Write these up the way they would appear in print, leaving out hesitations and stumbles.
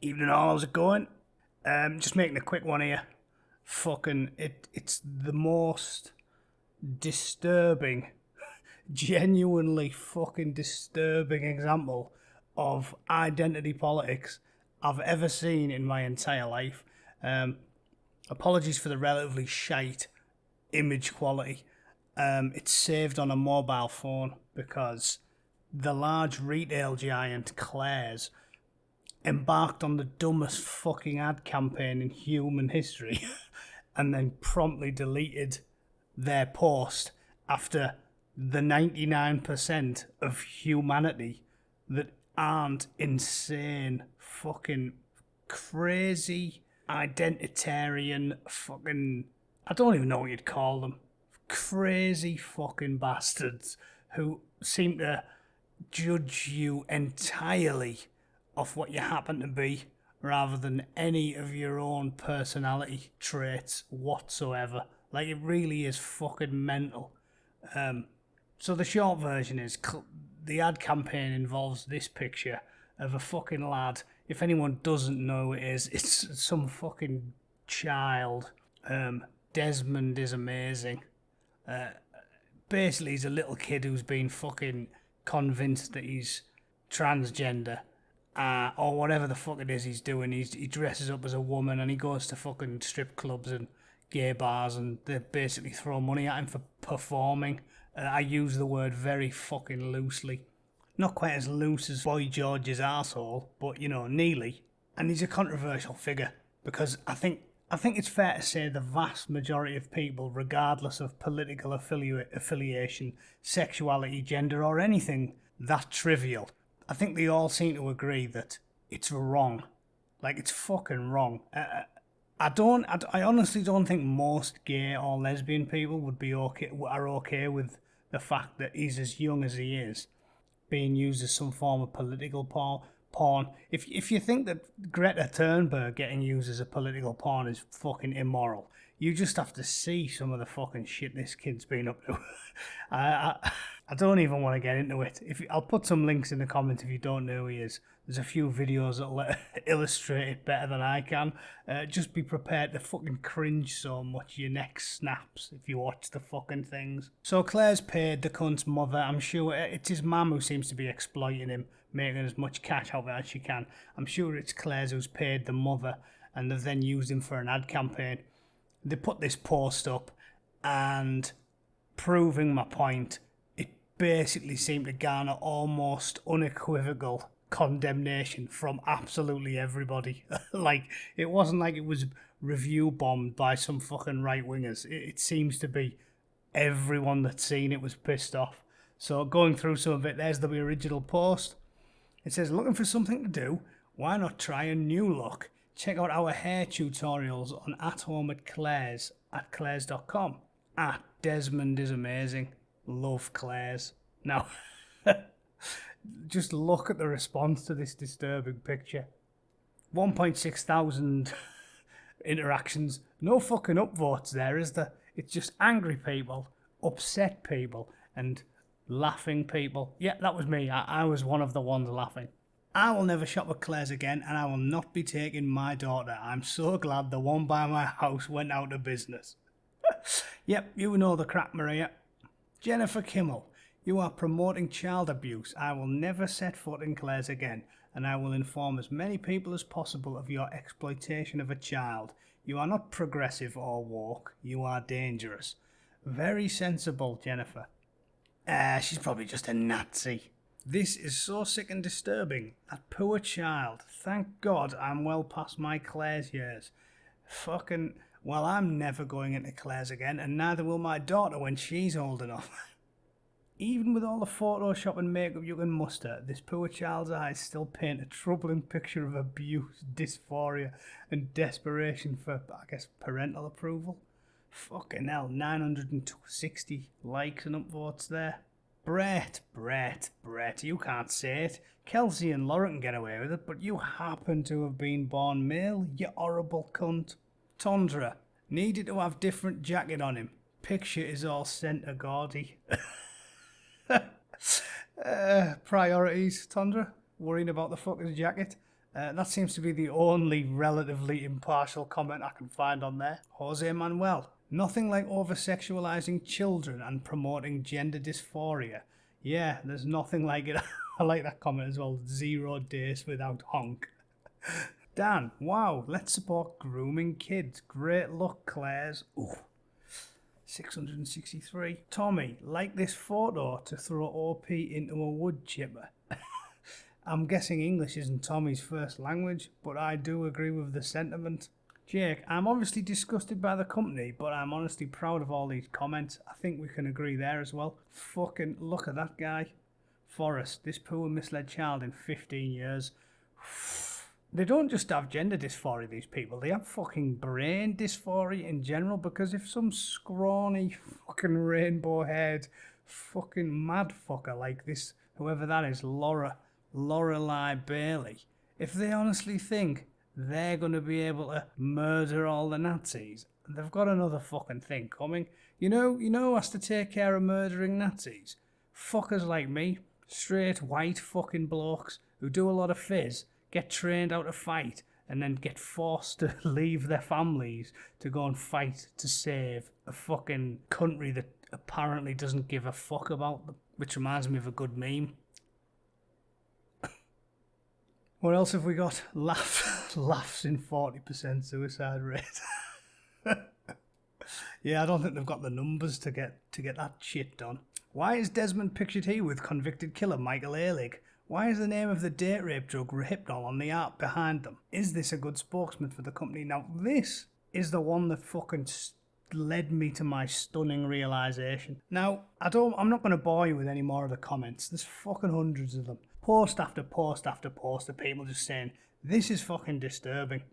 Evening all, how's it going? Just making a quick one here. It's the most disturbing, genuinely fucking disturbing example of identity politics I've ever seen in my entire life. Um, Apologies for the relatively shite image quality. It's saved on a mobile phone because the large retail giant Claire's embarked on the dumbest fucking ad campaign in human history and then promptly deleted their post after the 99% of humanity that aren't insane, fucking crazy, identitarian, fucking. I don't even know what you'd call them. Crazy fucking bastards who seem to judge you entirely off what you happen to be rather than any of your own personality traits whatsoever. Like, it really is fucking mental. So the short version is the ad campaign involves this picture of a fucking lad. If anyone doesn't know who it is, it's some fucking child. Desmond is amazing. Basically, he's a little kid who's been fucking convinced that he's transgender, or whatever the fuck it is he's doing. He dresses up as a woman and he goes to fucking strip clubs and gay bars, and they basically throw money at him for performing. I use the word very fucking loosely. Not quite as loose as Boy George's arsehole, but, nearly. And he's a controversial figure because I think it's fair to say the vast majority of people, regardless of political affiliation, sexuality, gender, or anything that trivial, I think they all seem to agree that it's wrong. Like, it's fucking wrong. I honestly don't think most gay or lesbian people are okay with the fact that he's as young as he is, being used as some form of political porn. If you think that Greta Thunberg getting used as a political pawn is fucking immoral, you just have to see some of the fucking shit this kid's been up to. I don't even want to get into it. I'll put some links in the comments if you don't know who he is. There's a few videos that'll illustrate it better than I can. Just be prepared to fucking cringe so much your neck snaps if you watch the fucking things. So Claire's paid the cunt's mother. I'm sure it's his mum who seems to be exploiting him, making as much cash out of it as she can. I'm sure it's Claire's who's paid the mother, and they've then used him for an ad campaign. They put this post up, and proving my point, it basically seemed to garner almost unequivocal condemnation from absolutely everybody. Like, it wasn't like it was review bombed by some fucking right wingers. It seems to be everyone that's seen it was pissed off. So going through some of it, there's the original post. It says, looking for something to do? Why not try a new look? Check out our hair tutorials on At Home at Claire's at claire's.com. Desmond is amazing. Love Claire's. Now, just look at the response to this disturbing picture. 1.6 thousand interactions. No fucking upvotes there, is there? It's just angry people, upset people, and laughing people. Yeah, that was me. I was one of the ones laughing. I will never shop at Claire's again, and I will not be taking my daughter. I'm so glad the one by my house went out of business. Yep, you know the crack, Maria. Jennifer Kimmel, you are promoting child abuse. I will never set foot in Claire's again, and I will inform as many people as possible of your exploitation of a child. You are not progressive or woke. You are dangerous. Very sensible, Jennifer. She's probably just a Nazi. This is so sick and disturbing. That poor child. Thank God I'm well past my Claire's years. Fucking. Well, I'm never going into Claire's again, and neither will my daughter when she's old enough. Even with all the Photoshop and makeup you can muster, this poor child's eyes still paint a troubling picture of abuse, dysphoria, and desperation for, I guess, parental approval. Fucking hell, 960 likes and upvotes there. Brett, you can't say it. Kelsey and Laura can get away with it, but you happen to have been born male, you horrible cunt. Tundra, needed to have different jacket on him. Picture is all centre gaudy. Priorities, Tundra. Worrying about the fucker's jacket. That seems to be the only relatively impartial comment I can find on there. Jose Manuel. Nothing like over-sexualizing children and promoting gender dysphoria. Yeah, there's nothing like it. I like that comment as well. 0 days without honk. Dan. Wow, let's support grooming kids. Great luck, Claire's. Ooh. 663. Tommy, like this photo to throw OP into a wood chipper. I'm guessing English isn't Tommy's first language, but I do agree with the sentiment. Jake, I'm obviously disgusted by the company, but I'm honestly proud of all these comments. I think we can agree there as well. Fucking look at that guy. Forrest, this poor misled child in 15 years. They don't just have gender dysphoria, these people. They have fucking brain dysphoria in general, because if some scrawny fucking rainbow-haired fucking mad fucker like this, whoever that is, Lorelei Bailey, if they honestly think they're going to be able to murder all the Nazis, they've got another fucking thing coming. You know who has to take care of murdering Nazis? Fuckers like me. Straight white fucking blokes who do a lot of fizz, get trained how to fight, and then get forced to leave their families to go and fight to save a fucking country that apparently doesn't give a fuck about them. Which reminds me of a good meme. What else have we got? Laughs in 40% suicide rate. Yeah, I don't think they've got the numbers to get that shit done. Why is Desmond pictured here with convicted killer Michael Alig? Why is the name of the date rape drug Hypnol on the art behind them? Is this a good spokesman for the company? Now, this is the one that fucking led me to my stunning realisation. Now, I'm not going to bore you with any more of the comments. There's fucking hundreds of them. Post after post after post of people just saying, this is fucking disturbing.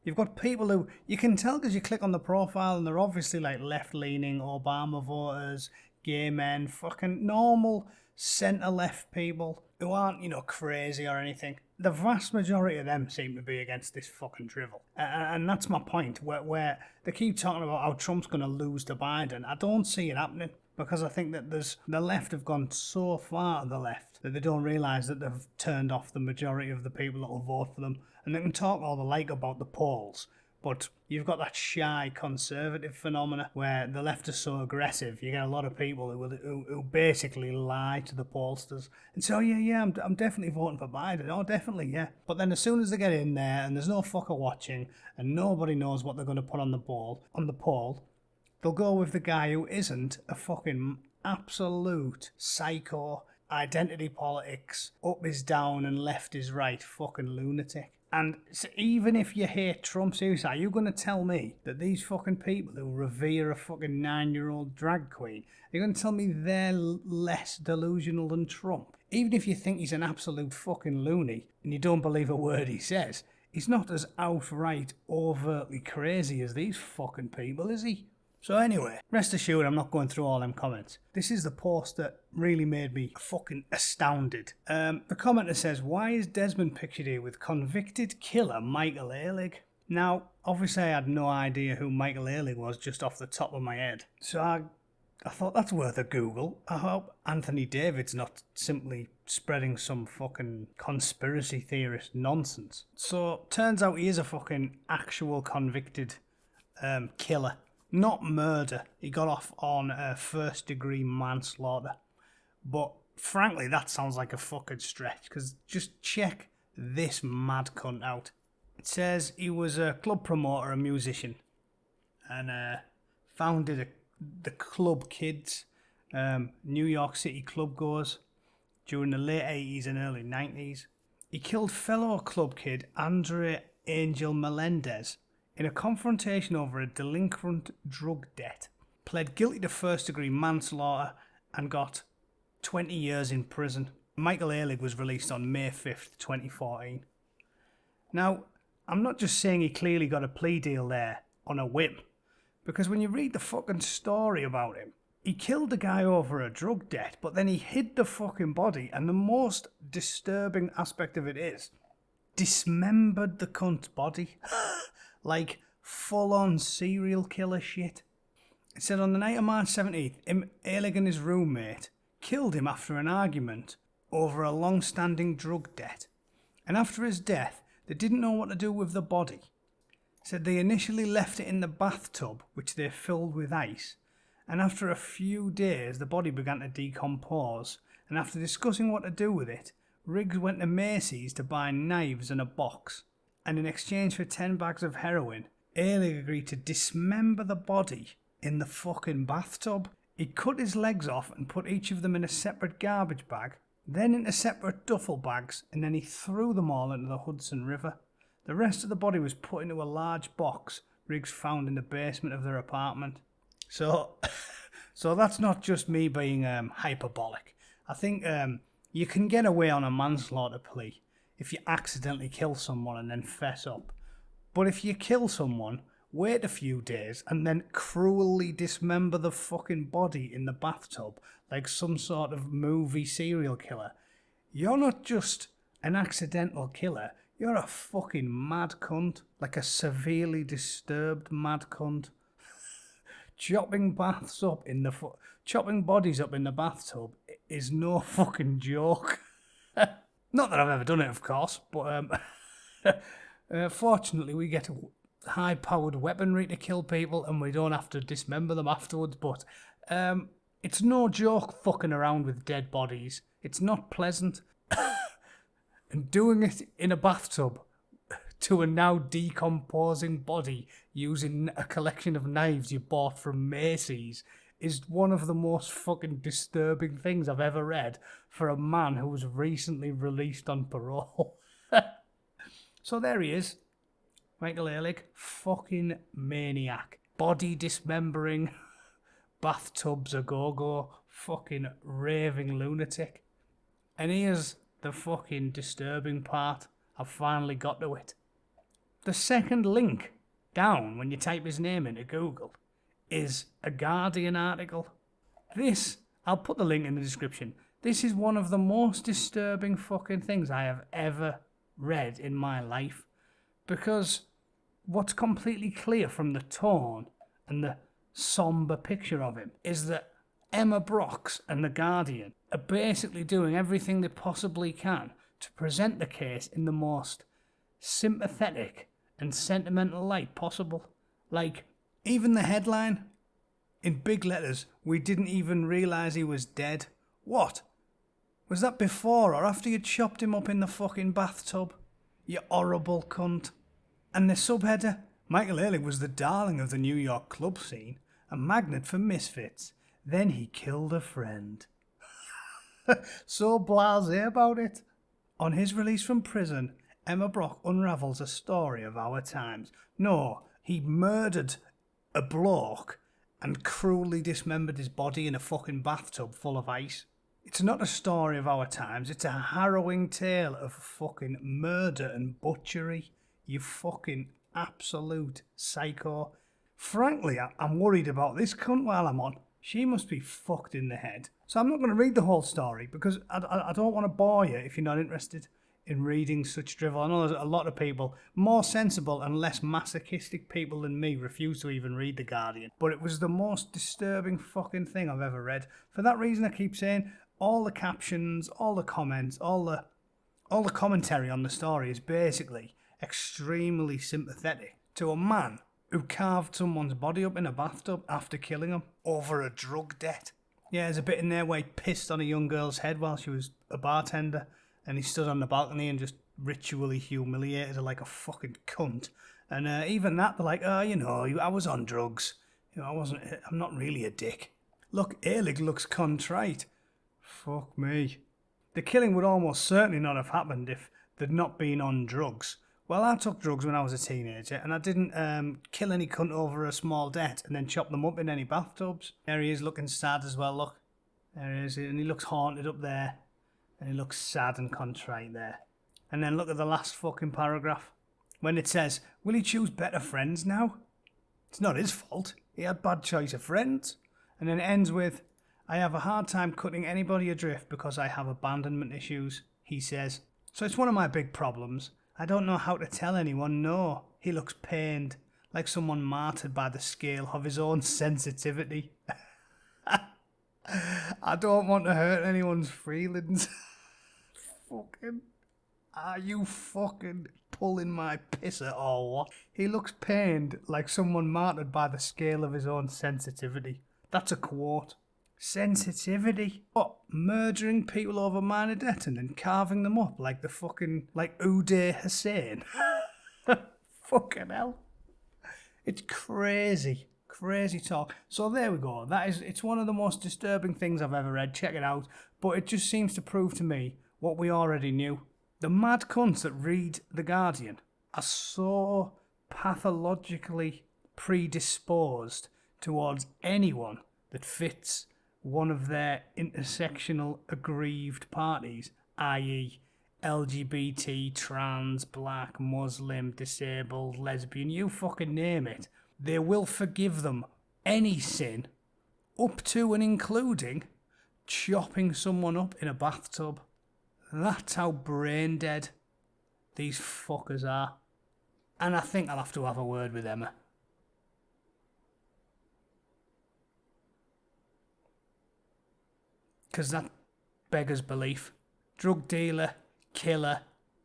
You've got people who, you can tell because you click on the profile and they're obviously like left-leaning, Obama voters, gay men, fucking normal centre-left people who aren't, crazy or anything. The vast majority of them seem to be against this fucking drivel. And that's my point, where they keep talking about how Trump's going to lose to Biden. I don't see it happening, because I think that the left have gone so far to the left that they don't realise that they've turned off the majority of the people that will vote for them. And they can talk all they like about the polls, but you've got that shy conservative phenomena where the left is so aggressive. You get a lot of people who basically lie to the pollsters and say, oh yeah, I'm definitely voting for Biden. Oh, definitely, yeah. But then as soon as they get in there and there's no fucker watching and nobody knows what they're going to put on the poll, they'll go with the guy who isn't a fucking absolute psycho, identity politics, up is down and left is right fucking lunatic. And so even if you hate Trump, seriously, are you going to tell me that these fucking people who revere a fucking 9-year-old drag queen, are you going to tell me they're less delusional than Trump? Even if you think he's an absolute fucking loony and you don't believe a word he says, he's not as outright, overtly crazy as these fucking people, is he? So anyway, rest assured I'm not going through all them comments. This is the post that really made me fucking astounded. The commenter says, why is Desmond pictured here with convicted killer Michael Alig? Now, obviously I had no idea who Michael Alig was just off the top of my head. So I thought that's worth a Google. I hope Anthony David's not simply spreading some fucking conspiracy theorist nonsense. So, turns out he is a fucking actual convicted killer. Not murder. He got off on first-degree manslaughter. But frankly, that sounds like a fucking stretch, because just check this mad cunt out. It says he was a club promoter, a musician, and founded the Club Kids, New York City club goers, during the late 80s and early 90s. He killed fellow club kid Andre Angel Melendez in a confrontation over a delinquent drug debt, pled guilty to first-degree manslaughter and got 20 years in prison. Michael Alig was released on May 5th, 2014. Now, I'm not just saying he clearly got a plea deal there on a whim, because when you read the fucking story about him, he killed the guy over a drug debt, but then he hid the fucking body, and the most disturbing aspect of it is, dismembered the cunt's body. Like full-on serial killer shit. It said on the night of March 17th, Alig and his roommate killed him after an argument over a long-standing drug debt. And after his death, They didn't know what to do with the body. Said they initially left it in the bathtub, which they filled with ice, and after a few days the body began to decompose, and after discussing what to do with it, Riggs went to Macy's to buy knives and a box, and in exchange for 10 bags of heroin, Alig agreed to dismember the body in the fucking bathtub. He cut his legs off and put each of them in a separate garbage bag, then into separate duffel bags, and then he threw them all into the Hudson River. The rest of the body was put into a large box Riggs found in the basement of their apartment. So that's not just me being hyperbolic. I think you can get away on a manslaughter plea if you accidentally kill someone and then fess up. But if you kill someone, wait a few days, and then cruelly dismember the fucking body in the bathtub like some sort of movie serial killer, you're not just an accidental killer, you're a fucking mad cunt. Like a severely disturbed mad cunt. Chopping bodies up in the bathtub is no fucking joke. Not that I've ever done it, of course, but fortunately we get high-powered weaponry to kill people and we don't have to dismember them afterwards, but it's no joke fucking around with dead bodies. It's not pleasant. And doing it in a bathtub to a now decomposing body using a collection of knives you bought from Macy's is one of the most fucking disturbing things I've ever read for a man who was recently released on parole. So there he is. Michael Alig, fucking maniac. Body dismembering, bathtubs a go-go, fucking raving lunatic. And here's the fucking disturbing part. I've finally got to it. The second link down when you type his name into Google is a Guardian article. This, I'll put the link in the description. This is one of the most disturbing fucking things I have ever read in my life. Because what's completely clear from the tone and the somber picture of him is that Emma Brox and the Guardian are basically doing everything they possibly can to present the case in the most sympathetic and sentimental light possible. Like, even the headline, in big letters, "We didn't even realise he was dead." What? Was that before or after you chopped him up in the fucking bathtub? You horrible cunt. And the subheader, "Michael Alig was the darling of the New York club scene, a magnet for misfits. Then he killed a friend." So blasé about it. On his release from prison, Emma Brock unravels a story of our times. No, he murdered a bloke and cruelly dismembered his body in a fucking bathtub full of ice. It's not a story of our times, it's a harrowing tale of fucking murder and butchery. You fucking absolute psycho. Frankly, I'm worried about this cunt while I'm on. She must be fucked in the head. So I'm not going to read the whole story because I don't want to bore you if you're not interested in reading such drivel. I know there's a lot of people, more sensible and less masochistic people than me, refuse to even read The Guardian. But it was the most disturbing fucking thing I've ever read. For that reason, I keep saying all the captions, all the comments, all the commentary on the story is basically extremely sympathetic to a man who carved someone's body up in a bathtub after killing him over a drug debt. Yeah, there's a bit in there where he pissed on a young girl's head while she was a bartender, and he stood on the balcony and just ritually humiliated her like a fucking cunt. And even that, they're like, "Oh, you know, I was on drugs. You know, I'm not really a dick." Look, Alig looks contrite. Fuck me. The killing would almost certainly not have happened if they'd not been on drugs. Well, I took drugs when I was a teenager, and I didn't kill any cunt over a small debt and then chop them up in any bathtubs. There he is looking sad as well, look. There he is, and he looks haunted up there. And he looks sad and contrite there. And then look at the last fucking paragraph. When it says, "Will he choose better friends now?" It's not his fault. He had bad choice of friends. And then it ends with, "I have a hard time cutting anybody adrift because I have abandonment issues," he says. So it's one of my big problems. I don't know how to tell anyone no. He looks pained, like someone martyred by the scale of his own sensitivity. I don't want to hurt anyone's feelings. Fucking... Are you fucking pulling my pisser or what? He looks pained like someone martyred by the scale of his own sensitivity. That's a quote. Sensitivity? What? Murdering people over minor debt and then carving them up like the fucking, like Uday Hussein? Fucking hell. It's crazy. Crazy talk. So there we go. It's one of the most disturbing things I've ever read. Check it out. But it just seems to prove to me what we already knew. The mad cunts that read The Guardian are so pathologically predisposed towards anyone that fits one of their intersectional aggrieved parties, i.e. LGBT, trans, black, Muslim, disabled, lesbian, you fucking name it. They will forgive them any sin, up to and including chopping someone up in a bathtub. That's how brain dead these fuckers are. And I think I'll have to have a word with Emma. Because that beggars belief. Drug dealer, killer,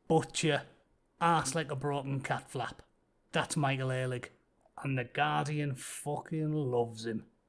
butcher, arse like a broken cat flap. That's Michael Alig. And The Guardian fucking loves him.